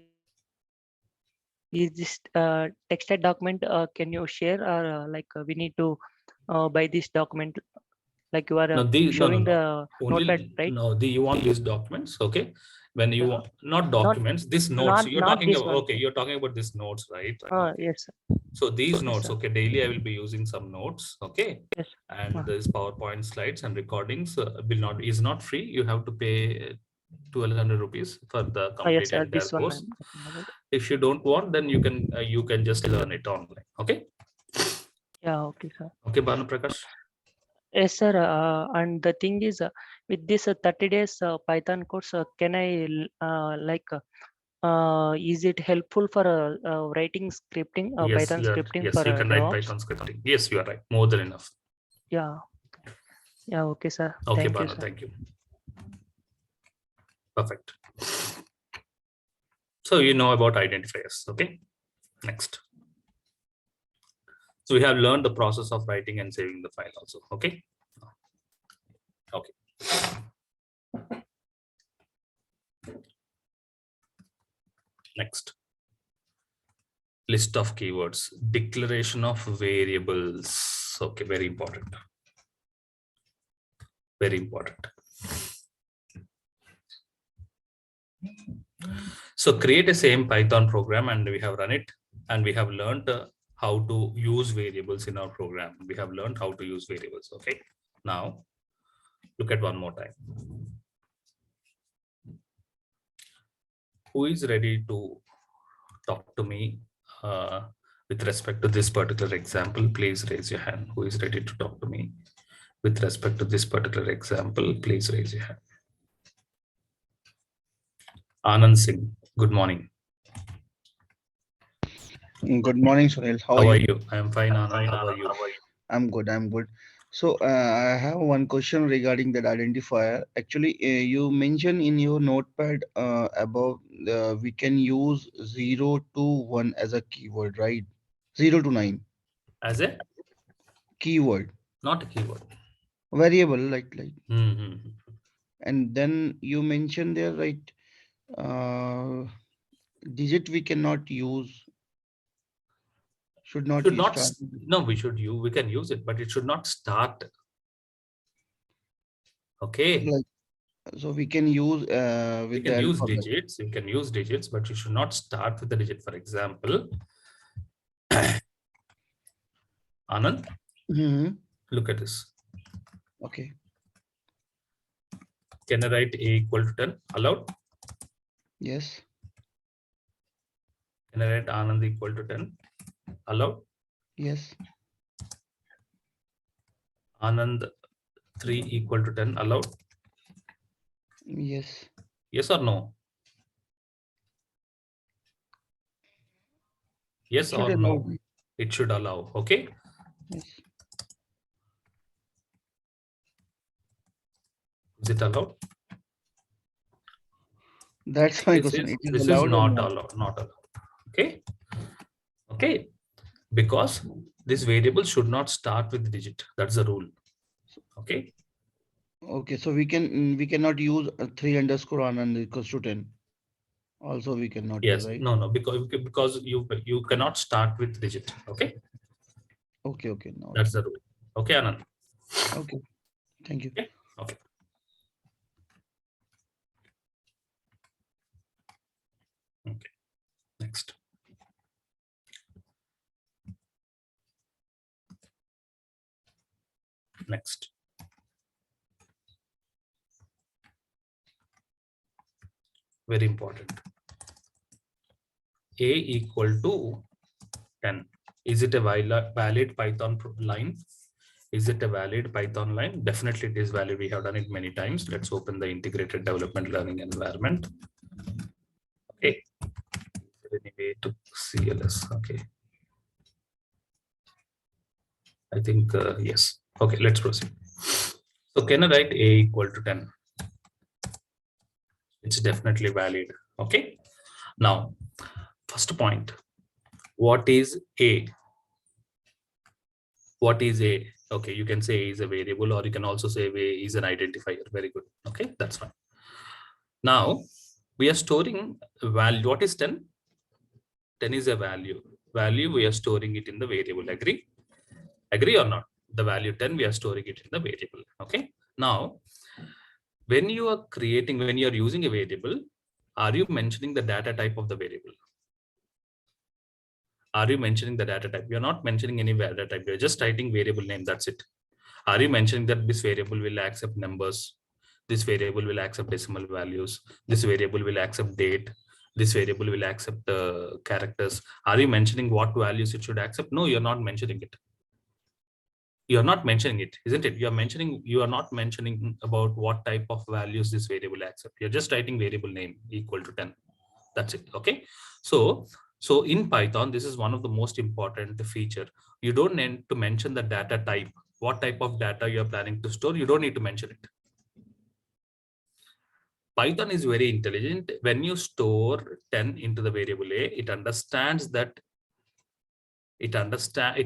Is this texted document can you share, or we need to buy this document, like you are No, showing no. the notepad, Only right? you want these documents, okay? When you Yeah. want not documents, this notes. You're Not talking this about, one. okay, you're talking about these notes, right? Yes, sir. So these Yes, notes, sir. okay, daily I will be using some notes, okay? Yes. And this PowerPoint slides and recordings is not free. You have to pay 1,200 rupees for the Yes, complete sir. entire This one course. I'm talking about. If you don't want, then you can just learn it online, okay? Yeah, okay, sir. Okay, Banu Prakash. Yes, sir. And the thing is, with this 30 days Python course, can I is it helpful for writing scripting, Yes, Python scripting yes, for you can write DevOps? Python scripting. Yes, you are right. More than enough. Yeah. Yeah. Okay, sir. Okay, Thank you, Banu, sir. thank you. Perfect. So you know about identifiers, okay? Next. So we have learned the process of writing and saving the file also, okay? Okay. Next. List of keywords, declaration of variables. Okay, very important. Very important. So create a same Python program and we have run it and we have learned how to use variables in our program. We have learned how to use variables. Okay. Now look at one more time. Who is ready to talk to me with respect to this particular example? Please raise your hand. Who is ready to talk to me with respect to this particular example? Please raise your hand. Anand Singh, good morning. Good morning, Sunil. How are you? I am fine, Anand. How are you? I'm good. I'm good. So I have one question regarding that identifier. Actually, you mentioned in your notepad above we can use 0 to 1 as a keyword, right? 0 to 9 As a keyword, not a keyword. variable like. Mm-hmm. And then you mentioned there, right? Digit we cannot use. Should not Should use not. start. No, we can use it, but it should not start. Okay. Like, so we can use You with can the use alphabet. digits. You can use digits, but you should not start with the digit. For example, Anand, look at this. Okay. Can I write a equal to 10? Allowed? Yes. Can I write Anand equal to 10? Allowed? Yes. Anand 3 equal to 10? Allowed? Yes. Yes or no? Yes Should or allow. no? It should allow. Okay. Yes. Is it allowed? That's my question. It is This is allowed or not not? allowed. Not allowed. Okay. Okay. Because this variable should not start with digit. That's the rule. Okay. Okay, so we cannot use 3 underscore Anand equals to 10. Also, we cannot use, Yes. right? No. Because you cannot start with digit. Okay. Okay. No. That's the rule. Okay, Anand. Okay. Thank you. Okay. Okay. Next. Next. Very important. A equal to 10. Is it a valid Python line? Is it a valid Python line? Definitely it is valid. We have done it many times. Let's open the integrated development learning environment. Okay. Anyway, to CLS. Okay. I think yes. Okay, let's proceed. So can I write A equal to 10? It's definitely valid. Okay. Now, first point. What is A? What is A? Okay, you can say A is a variable, or you can also say A is an identifier. Very good. Okay, that's fine. Now we are storing a value. What is 10? 10 is a value. Value, we are storing it in the variable. Agree? Agree or not? The value 10, we are storing it in the variable. Okay. Now, when you are creating, when you are using a variable, are you mentioning the data type of the variable? Are you mentioning the data type? You're not mentioning any data type. You're just writing variable name. That's it. Are you mentioning that this variable will accept numbers? This variable will accept decimal values. This variable will accept date. This variable will accept characters. Are you mentioning what values it should accept? No, you're not mentioning it. You're not mentioning it, isn't it? You are not mentioning about what type of values this variable accept. You're just writing variable name equal to 10. That's it. Okay. So in Python, this is one of the most important feature. You don't need to mention the data type. What type of data you're planning to store, you don't need to mention it. Python is very intelligent. When you store 10 into the variable A, it understands that it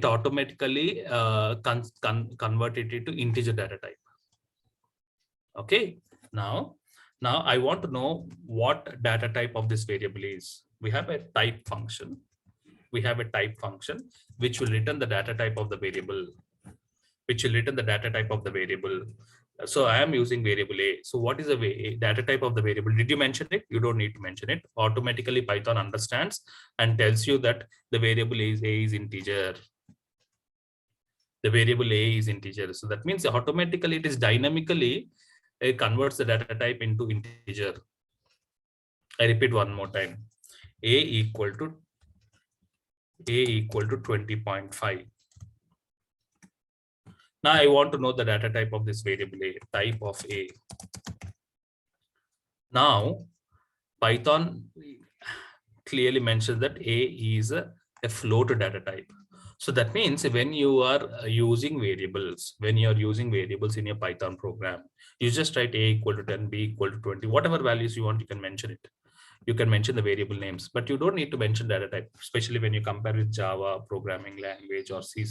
automatically converted it to integer data type. Okay. Now I want to know what data type of this variable is. We have a type function. We have a type function which will return the data type of the variable. So I am using variable A. So what is the data type of the variable? Did you mention it? You don't need to mention it. Automatically Python understands and tells you that the variable A is integer. The variable A is integer. So that means automatically it is dynamically converts the data type into integer. I repeat one more time. A equal to 20.5. Now I want to know the data type of this variable A, type of A. Now Python clearly mentions that A is a float data type. So that means when you are using variables, in your Python program, you just write A equal to 10, B equal to 20, whatever values you want, you can mention it. You can mention the variable names, but you don't need to mention data type, especially when you compare with Java programming language or C++.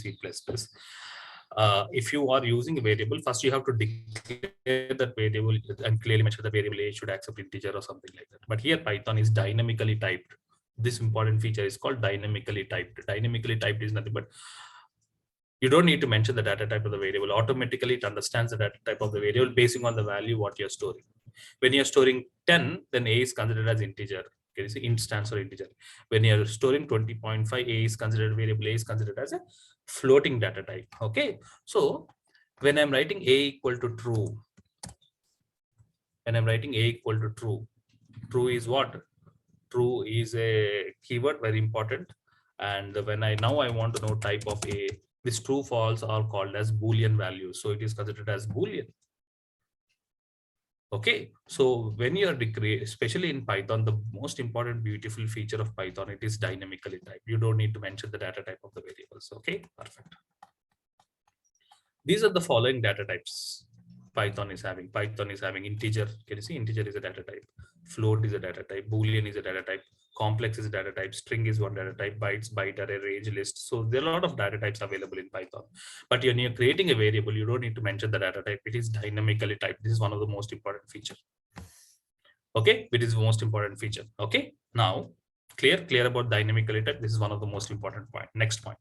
If you are using a variable, first you have to declare that variable and clearly mention the variable A should accept integer or something like that. But here Python is dynamically typed. This important feature is called dynamically typed. Dynamically typed is nothing but you don't need to mention the data type of the variable. Automatically it understands the data type of the variable based on the value what you're storing. When you're storing 10, then A is considered as integer. Okay, you see instance or integer. When you're storing 20.5, A is considered variable A is considered as a floating data type. Okay, so when I'm writing A equal to true, true is what? True is a keyword, very important. And when I want to know type of A, this true false are called as Boolean values. So it is considered as Boolean. Okay, so when you are especially in Python, the most important beautiful feature of Python, it is dynamically typed. You don't need to mention the data type of the variables. Okay, perfect. These are the following data types Python is having. Python is having integer. Can you see integer is a data type, float is a data type, Boolean is a data type, complex is a data type, string is one data type, bytes, byte array, range, list. So there are a lot of data types available in Python. But when you're creating a variable, you don't need to mention the data type. It is dynamically typed. This is one of the most important features. Okay, it is the most important feature. Okay, now clear about dynamically typed. This is one of the most important point. Next point.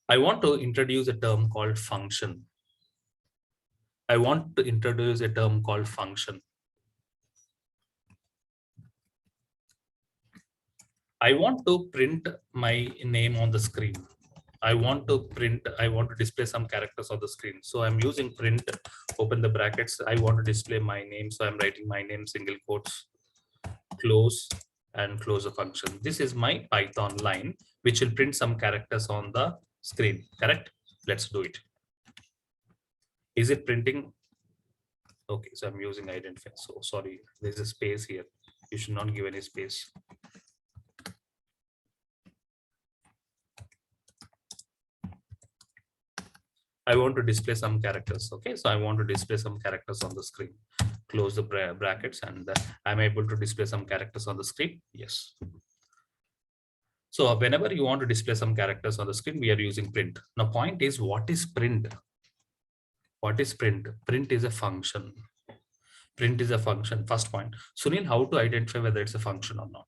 I want to introduce a term called function. I want to print my name on the screen. I want to display some characters on the screen. So I'm using print, open the brackets. I want to display my name. So I'm writing my name, single quotes, close and close the function. This is my Python line, which will print some characters on the screen, correct? Let's do it. Is it printing? Okay, so I'm using identifier. So sorry, there's a space here. You should not give any space. I want to display some characters. Okay, so I want to display some characters on the screen. Close the brackets and I'm able to display some characters on the screen. Yes. So whenever you want to display some characters on the screen, we are using print. Now point is, what is print? What is print? Print is a function. Print is a function. First point. Sunil, how to identify whether it's a function or not?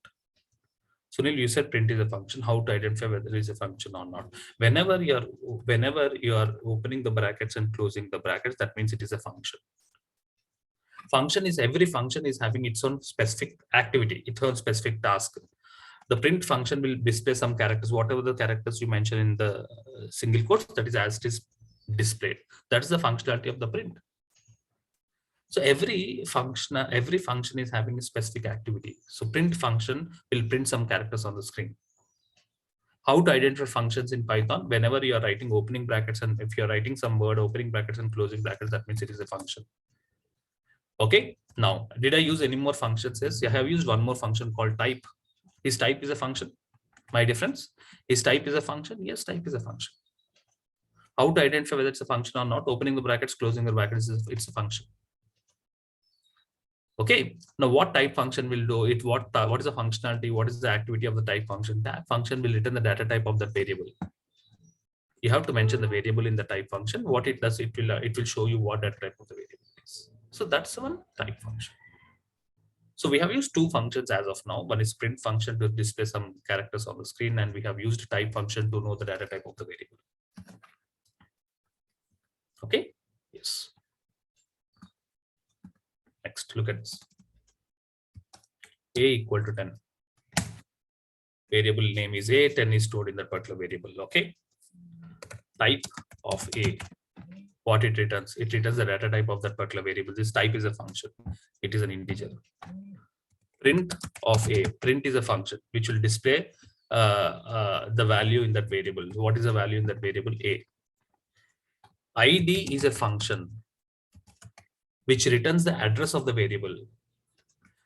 Sunil, you said print is a function. How to identify whether it is a function or not? Whenever you are opening the brackets and closing the brackets, that means it is a function. Every function is having its own specific activity, its own specific task. The print function will display some characters, whatever the characters you mention in the single quotes, that is as it is displayed. That is the functionality of the print. So every function is having a specific activity. So print function will print some characters on the screen. How to identify functions in Python? Whenever you are writing opening brackets, and if you're writing some word opening brackets and closing brackets, that means it is a function. Okay, now did I use any more functions? Yes, I have used one more function called type. His type is a function. My difference? His type is a function. Yes, type is a function. How to identify whether it's a function or not? Opening the brackets, closing the brackets, it's a function. Okay, now what type function will do it? What is the functionality? What is the activity of the type function? That function will return the data type of the variable. You have to mention the variable in the type function. What it does, it will show you what that type of the variable is. So that's one type function. So we have used two functions as of now. One is print function to display some characters on the screen, and we have used type function to know the data type of the variable. Okay, yes. Next, look at this. A equal to 10. Variable name is A, 10 is stored in that particular variable. Okay. Type of A. What it returns? It returns the data type of that particular variable. This type is a function. It is an integer. Print of A. Print is a function which will display the value in that variable. What is the value in that variable? A. ID is a function which returns the address of the variable.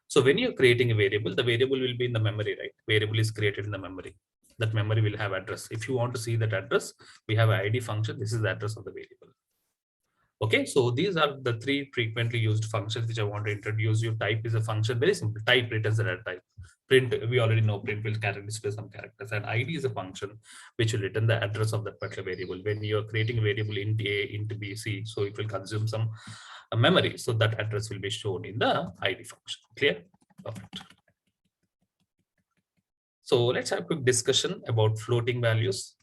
So when you're creating a variable, the variable will be in the memory, right? Variable is created in the memory. That memory will have address. If you want to see that address, we have an ID function. This is the address of the variable. Okay, so these are the three frequently used functions which I want to introduce you. Type is a function, very simple. Type returns the data type. Print, we already know print will display some characters, and ID is a function which will return the address of that particular variable. When you are creating a variable int A, int B, C, so it will consume some memory. So that address will be shown in the ID function. Clear? Perfect. So let's have a quick discussion about floating values.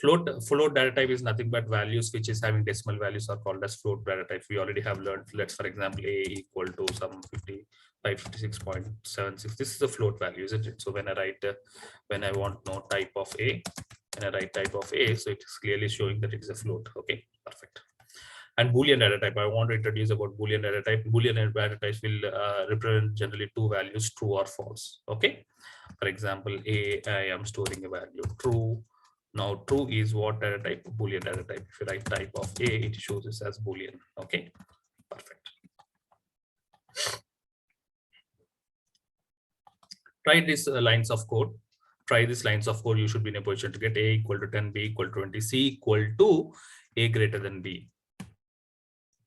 Float data type is nothing but values which is having decimal values are called as float data type. We already have learned. Let's, for example, A equal to some 56.76. This is a float value, isn't it? So when I write, when I want no type of A, and I write type of A, so it is clearly showing that it is a float. Okay, perfect. And Boolean data type, I want to introduce about Boolean data type. Boolean data types will represent generally two values, true or false. Okay, for example, A, I am storing a value true. Now true is what data type? Boolean data type. If you write type of A, it shows this as Boolean. Okay, perfect. Try these lines of code. Try these lines of code. You should be in a position to get A equal to 10, B equal to 20, C equal to A greater than B.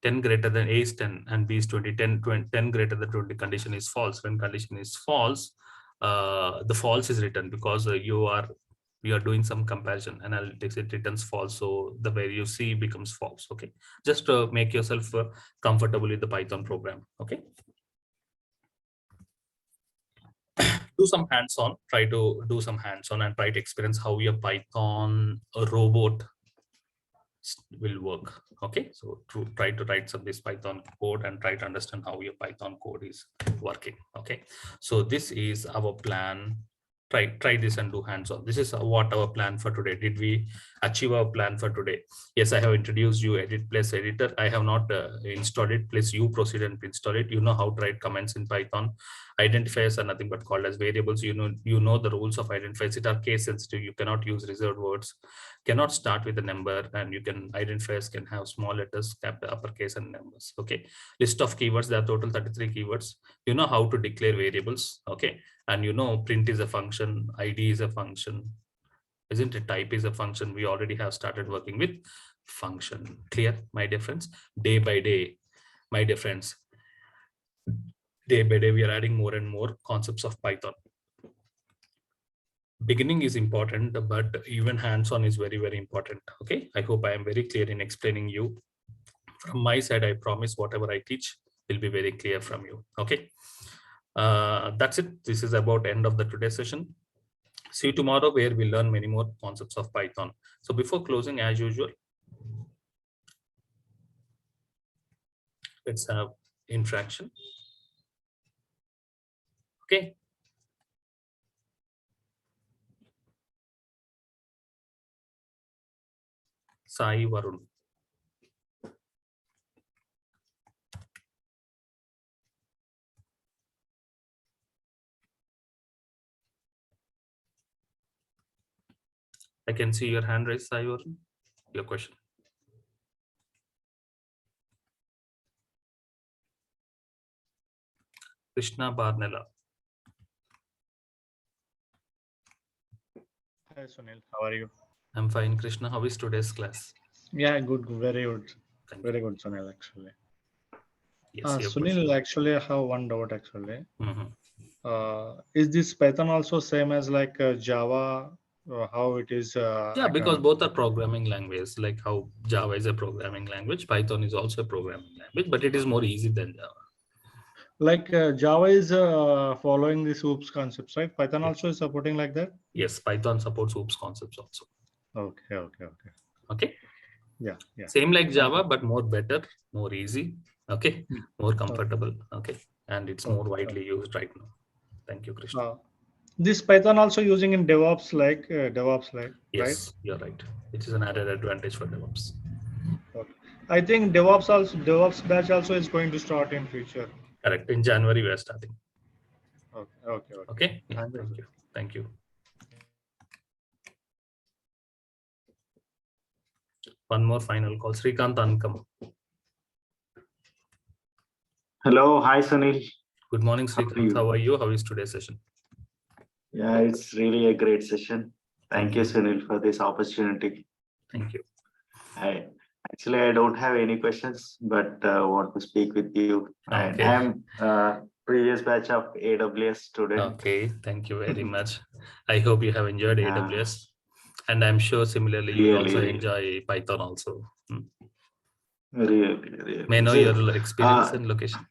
10 greater than A is 10 and B is 20. 10 greater than 20 condition is false. When condition is false, the false is written because you are doing some comparison analytics. It returns false, so the value C becomes false. Okay, just make yourself comfortable with the Python program. Okay, do some hands-on. Try to do some hands-on and try to experience how your Python robot will work. Okay, so try to write some this Python code and try to understand how your Python code is working. Okay, so this is our plan. Try this and do hands-on. This is what our plan for today. Did we achieve our plan for today? Yes, I have introduced you edit plus editor. I have not installed it. Please you proceed and install it. You know how to write comments in Python. Identifiers are nothing but called as variables. You know the rules of identifiers. It are case sensitive. You cannot use reserved words. Cannot start with a number, and you can identifiers can have small letters, uppercase, and numbers. Okay, list of keywords. There are total 33 keywords. You know how to declare variables. Okay, and you know print is a function, ID is a function, isn't it? Type is a function. We already have started working with function. Clear, my dear friends? Day by day, my dear friends, day by day we are adding more and more concepts of Python. beginning is important, but even hands-on is very, very important. Okay, I hope I am very clear in explaining you. From my side, I promise whatever I teach will be very clear from you. Okay, that's it. This is about end of the today's session. See you tomorrow, where we learn many more concepts of Python. So before closing, as usual, let's have interaction. Okay. Sai Varun. I can see your hand raised, Sai Varun. Your question. Krishna Barnella. Hi Sunil, how are you? I'm fine, Krishna. How is today's class? Yeah, good, very good. Thank Very good, Sunil, actually. Yes, your Sunil, question. actually, I have one doubt, actually. Mhm. Is this Python also same as like Java, how it is? Yeah, because both are programming languages. Like how Java is a programming language, Python is also a programming language, but it is more easy than Java. Like Java is following the OOPS concepts, right? Python also is supporting like that? Yes, Python supports OOPS concepts also. Okay, okay, okay. Okay. Yeah, yeah. Same like Java, but more better, more easy. Okay, more Okay. comfortable. Okay, and it's more widely used right now. Thank you, Krishna. This Python also using in DevOps, like right? Yes, you're right. It is an added advantage for DevOps. Okay. I think DevOps batch also is going to start in future. Correct. In January, we are starting. Okay, okay, okay. Okay. Yeah, Thank thank you. Thank you. One more final call. Srikant Ankam. Hello, hi Sunil. Good morning, Srikant. How are you? How is today's session? Yeah, it's really a great session. Thank you, Sunil, for this opportunity. Thank you. I don't have any questions, but want to speak with you. And Okay. I'm previous batch of AWS student. Okay, thank you very much. I hope you have enjoyed AWS, and I'm sure similarly you will also Really. enjoy Python also. Really. May I know See, your experience and location?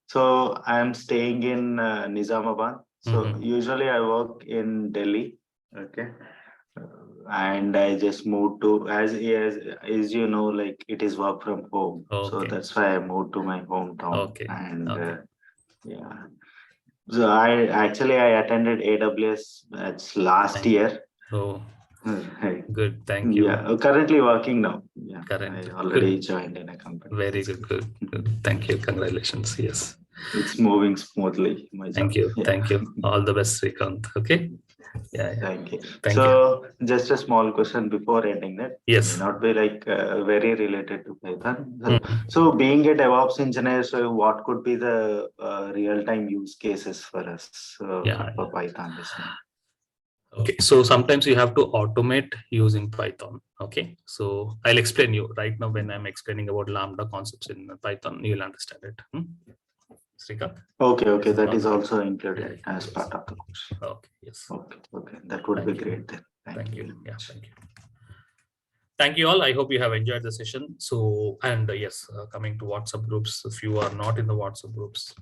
So I'm staying in Nizamabad. So usually I work in Delhi. Okay. And I just moved to as you know, like it is work from home. So Okay. that's why I moved to my hometown. Okay. And Okay. yeah. So I attended AWS that's last year. Oh, Right. good. Thank you. Yeah, currently working now. Yeah, Correct. I already Good. joined in a company. Very good. Good. Good. Thank you. Congratulations. Yes. It's moving smoothly. My job. Thank you. Yeah. Thank you. All the best, Srikant. Okay. Yeah. Thank you. Thank So just a small question before ending that. Yes. May not be like very related to Python. So being a DevOps engineer, so what could be the real-time use cases for us for Python listening? Okay, so sometimes you have to automate using Python. Okay, so I'll explain you right now. When I'm explaining about Lambda concepts in Python, you'll understand it. Srikant? Okay, that is also included as part of the course. Okay, yes. Okay, that would be great then. Thank you. Yeah, thank you. Thank you all. I hope you have enjoyed the session. So, and yes, coming to WhatsApp groups, if you are not in the WhatsApp groups,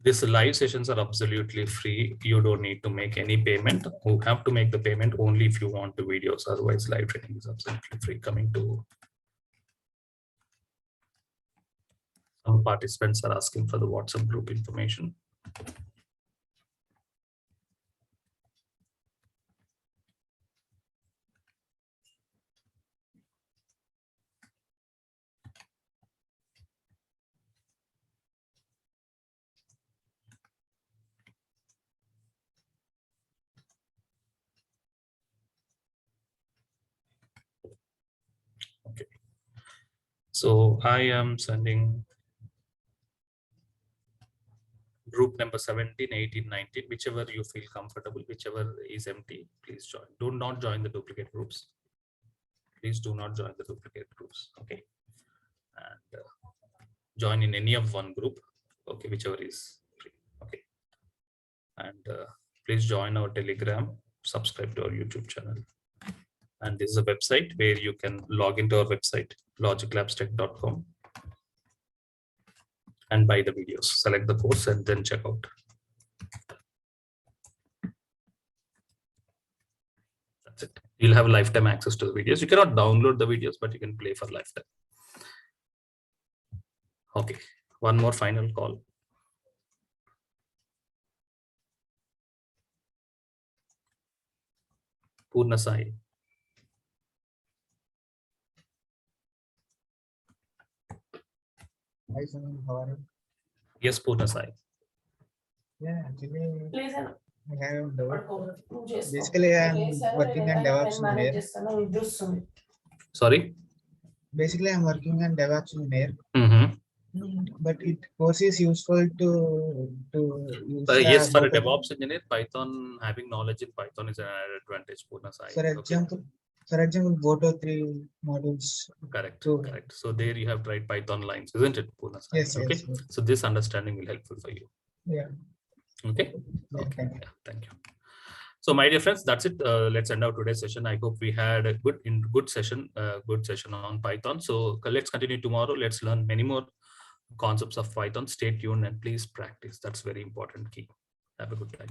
these live sessions are absolutely free. You don't need to make any payment. You have to make the payment only if you want the videos. Otherwise, live training is absolutely free. Coming to some participants are asking for the WhatsApp group information. Okay. So I am sending group number 17, 18, 19, whichever you feel comfortable, whichever is empty, please join. Do not join the duplicate groups. Please do not join the duplicate groups. Okay. And join in any of one group. Okay, whichever is free. Okay. And please join our Telegram, subscribe to our YouTube channel. And this is a website where you can log into our website, logiclabstech.com, and buy the videos. Select the course and then check out. That's it. You'll have lifetime access to the videos. You cannot download the videos, but you can play for lifetime. Okay, one more final call. Purna Sai. Hi, Sunil, how are you? Yes, Purna Sai. Yeah, actually, I have doubt. Basically, I'm working on DevOps engineer. Sorry? Basically, I'm working on DevOps engineer. Mm-hmm. But it course is useful to use. Yes, for a DevOps engineer, Python, having knowledge in Python is an added advantage, Purna Sai. For example, both or three modules. Correct, correct. So there you have tried Python lines, isn't it, Purna Sai? Yes, okay. Yes. So this understanding will helpful for you. Yeah. Okay. Yeah, okay. Yeah, thank you. So my dear friends, that's it. Let's end our today's session. I hope we had a good session on Python. So let's continue tomorrow. Let's learn many more concepts of Python. Stay tuned and please practice. That's very important key. Have a good time.